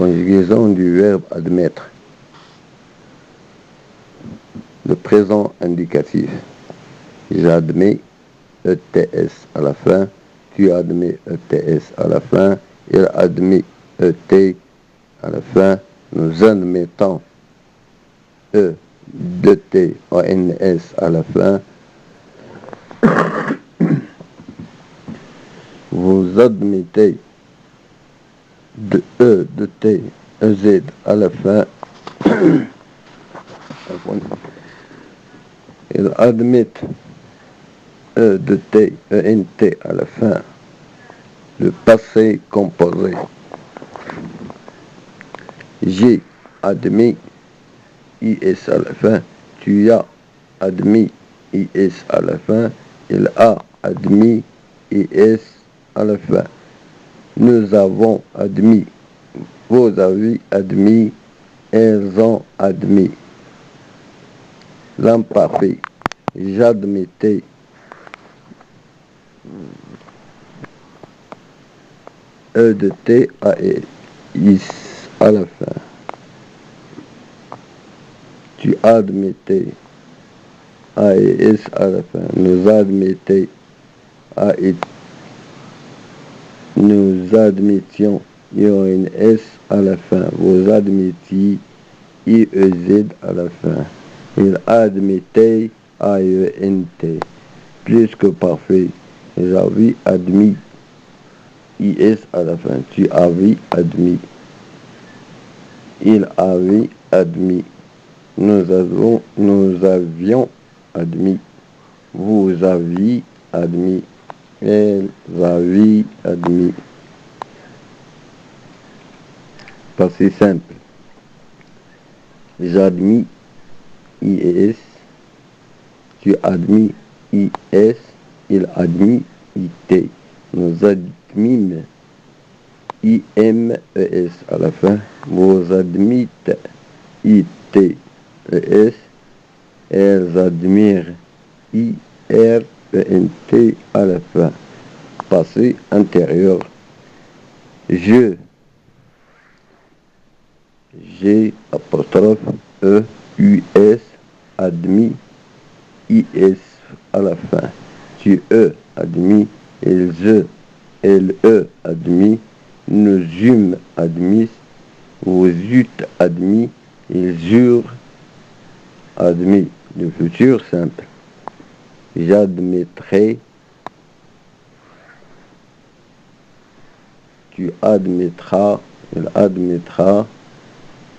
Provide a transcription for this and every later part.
Conjugaison du verbe admettre. Le présent indicatif. J'admets ETS à la fin. Tu admets ETS à la fin. Il admet ET à la fin. Nous admettons E de T ONS à la fin. Vous admettez de E de T EZ à la fin. Ils admettent E de T ENT à la fin. Le passé composé. J'ai admis IS à la fin. Tu as admis IS à la fin. Il a admis IS à la fin. Nous avons admis. Vous avez admis. Elles ont admis. L'imparfait. J'admettais. E de T A IS à la fin. Tu admettais. A et S à la fin. Nous admettais. A et nous admettions. IONS à la fin. Vous admettiez. IEZ à la fin. Il admettait. AENT. Plus que parfait. J'avais admis. IS à la fin. Tu avais admis. Il avait admis. Nous avions admis. Vous aviez admis. Elles avaient admis. Passé simple. J'admis IS. Tu admis IS. Il admis IT. Nous admîmes IMES à la fin. Vous admittez ITES. Elles admirent IRENT à la fin. Passé intérieur. J'ai apostrophe EUS admis IS à la fin. Tu admis. Elles admis. Nous eûmes admis. Vous eûtes admis. Ils eurent admis. Le futur simple. J'admettrai. Tu admettras. Il admettra.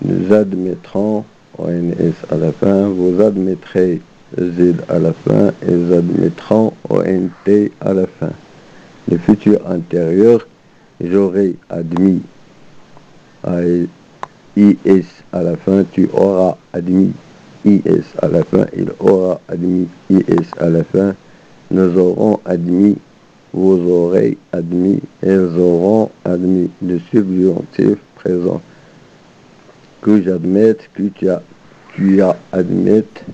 Nous admettrons. ONS à la fin. Vous admettrez. Z à la fin. Ils admettront. ONT à la fin. Le futur antérieur. J'aurai admis. IS à la fin. Tu auras admis. IS à la fin. Il aura admis. IS à la fin. Nous aurons admis. Vous aurez admis. Elles auront admis. Le subjonctif présent. Que j'admette. Que tu as admette.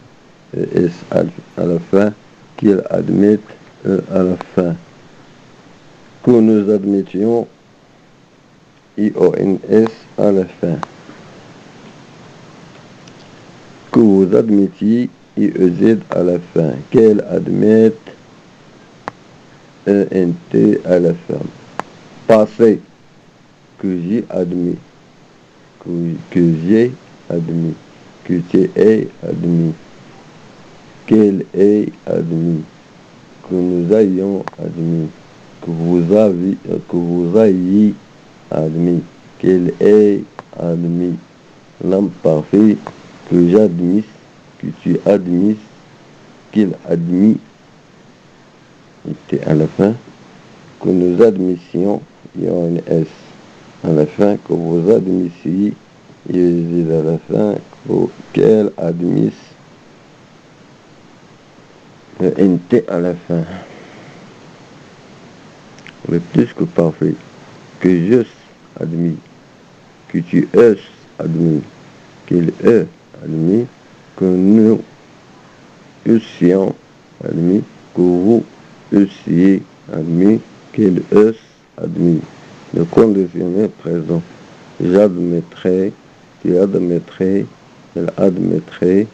S à la fin. Qu'il admette. À la fin. Que nous admettions. IONS à la fin. Que vous admettiez. IEZ à la fin. Qu'elle admette. ENT à la fin. Passé. Que j'ai admis. Que j'ai admis. Que tu aies admis. Qu'elle ait admis. Que nous ayons admis. Que vous ayez admis. Qu'elle ait admis. L'imparfait. Que j'admisse. Que tu admisses. Qu'il admit. Était à la fin. Que nous admissions. Il y a un S à la fin. Que vous admissiez. Il y a à la fin. Qu'elle admisse. Le NT à la fin. Le plus que parfait. Que je admis. Que tu es admis. Qu'il est admis. Que nous eussions admis. Que vous eussiez admis. Qu'il est admis. Le conditionnel présent. J'admettrai, tu admettrais, elle admettrait,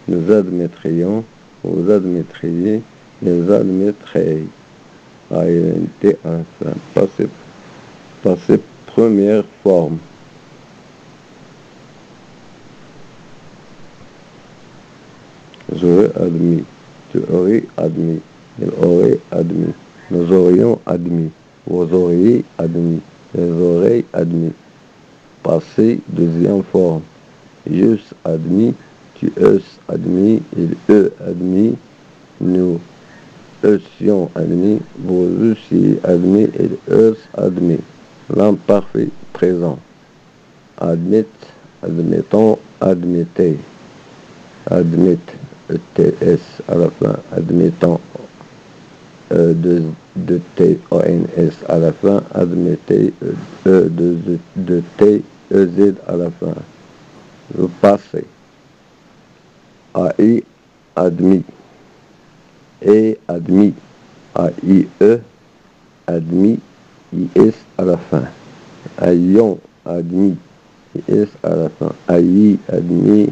nous admettrions, vous admettriez, ils admettraient. ANT à la fin. Passé première forme. J'aurais admis, tu aurais admis, il aurait admis, nous aurions admis, vous auriez admis, ils auraient admis. Passé deuxième forme. J'eusse admis, tu eusses admis, il eut admis, nous eussions admis, vous eussiez admis, ils eussent admis. L'imparfait présent. Admit, admettons, admettez. Admit, ETS à la fin. Admettons, de T-O-N-S à la fin. Admettez, de T-E-Z à la fin. Le passé. AI, admis. Et admis. A-I-E, admis, I-S à la fin. Ayons, admis, I-S à la fin. Aïe, admis,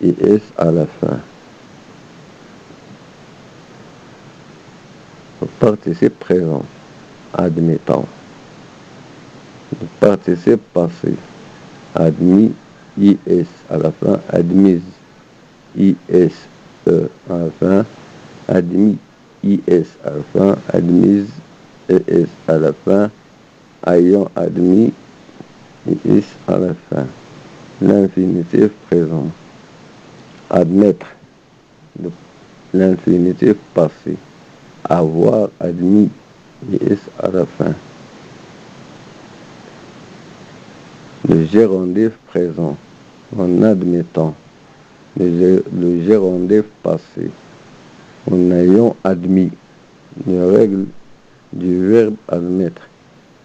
I-S à la fin. Le participe présent, admettant. Le participe passé, admis, I-S à la fin. Admise, I-S-E à la fin. Admis, I-S à la fin. Admise, E-S à la fin. Ayant admis, I-S à la fin. L'infinitif présent. Admettre, l'infinitif passé. Avoir admis, I-S à la fin. Le gérondif présent. En admettant. Le gérondif passé. En ayant admis. Les règles du verbe admettre.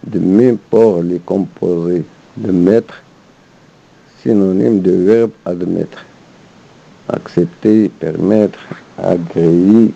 De même pour les composés de mettre, synonyme de verbe admettre. Accepter, permettre, agréer,